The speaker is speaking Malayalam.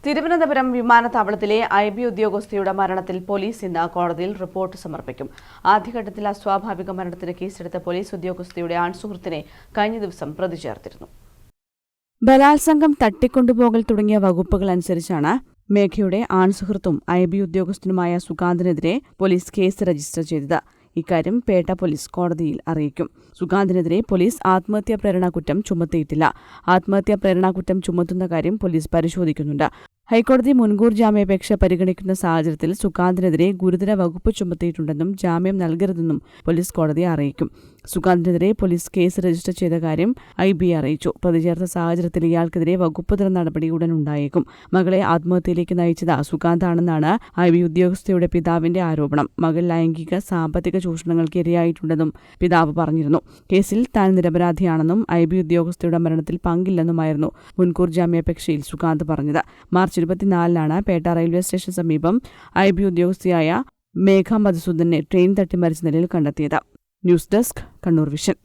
തിരുവനന്തപുരം വിമാനത്താവളത്തിലെ IB ഉദ്യോഗസ്ഥയുടെ മരണത്തിൽ പോലീസ് ഇന്ന് കോടതിയിൽ റിപ്പോർട്ട് സമർപ്പിക്കും. ആദ്യഘട്ടത്തിൽ അസ്വാഭാവിക മരണത്തിന് കേസെടുത്ത പോലീസ് ഉദ്യോഗസ്ഥയുടെ ആൺസുഹൃത്തിനെ കഴിഞ്ഞ ദിവസം പ്രതി ചേർത്തിരുന്നു. ബലാത്സംഗം, തട്ടിക്കൊണ്ടുപോകൽ തുടങ്ങിയ വകുപ്പുകൾ അനുസരിച്ചാണ് മേഘയുടെ ആൺസുഹൃത്തും IB ഉദ്യോഗസ്ഥനുമായ സുകാന്തിനെതിരെ പോലീസ് കേസ് രജിസ്റ്റർ ചെയ്തത്. ഇക്കാര്യം പേട്ട പോലീസ് കോടതിയിൽ അറിയിക്കും. സുകാന്തിനെതിരെ പോലീസ് ആത്മഹത്യാ പ്രേരണാകുറ്റം ചുമത്തിയിട്ടില്ല. ആത്മഹത്യാ പ്രേരണാകുറ്റം ചുമത്തുന്ന കാര്യം പോലീസ് പരിശോധിക്കുന്നുണ്ട്. ഹൈക്കോടതി മുൻകൂർ ജാമ്യാപേക്ഷ പരിഗണിക്കുന്ന സാഹചര്യത്തിൽ സുകാന്തിനെതിരെ ഗുരുതര വകുപ്പ് ചുമത്തിയിട്ടുണ്ടെന്നും ജാമ്യം നൽകരുതെന്നും പോലീസ് കോടതിയെ അറിയിക്കും. സുകാന്തിനെതിരെ പോലീസ് കേസ് രജിസ്റ്റർ ചെയ്ത കാര്യം IB അറിയിച്ചു. പ്രതി ചേർത്ത സാഹചര്യത്തിൽ ഇയാൾക്കെതിരെ വകുപ്പുതല നടപടി ഉടൻ ഉണ്ടായേക്കും. മകളെ ആത്മഹത്യയിലേക്ക് നയിച്ചത് സുകാന്താണെന്നാണ് IB ഉദ്യോഗസ്ഥയുടെ പിതാവിന്റെ ആരോപണം. മകൾ ലൈംഗിക, സാമ്പത്തിക ചൂഷണങ്ങൾക്ക് ഇരയായിട്ടുണ്ടെന്നും പിതാവ് പറഞ്ഞിരുന്നു. കേസിൽ താൻ നിരപരാധിയാണെന്നും IB ഉദ്യോഗസ്ഥയുടെ മരണത്തിൽ പങ്കില്ലെന്നുമായിരുന്നു മുൻകൂർ ജാമ്യാപേക്ഷയിൽ സുകാന്ത് പറഞ്ഞത്. മാർച്ച് 24-നാണ് പേട്ട റെയിൽവേ സ്റ്റേഷൻ സമീപം IB ഉദ്യോഗസ്ഥയായ മേഘ മധുസൂദനെ ട്രെയിൻ തട്ടി മരിച്ച നിലയിൽ കണ്ടെത്തിയത്. News desk, Kannur vision.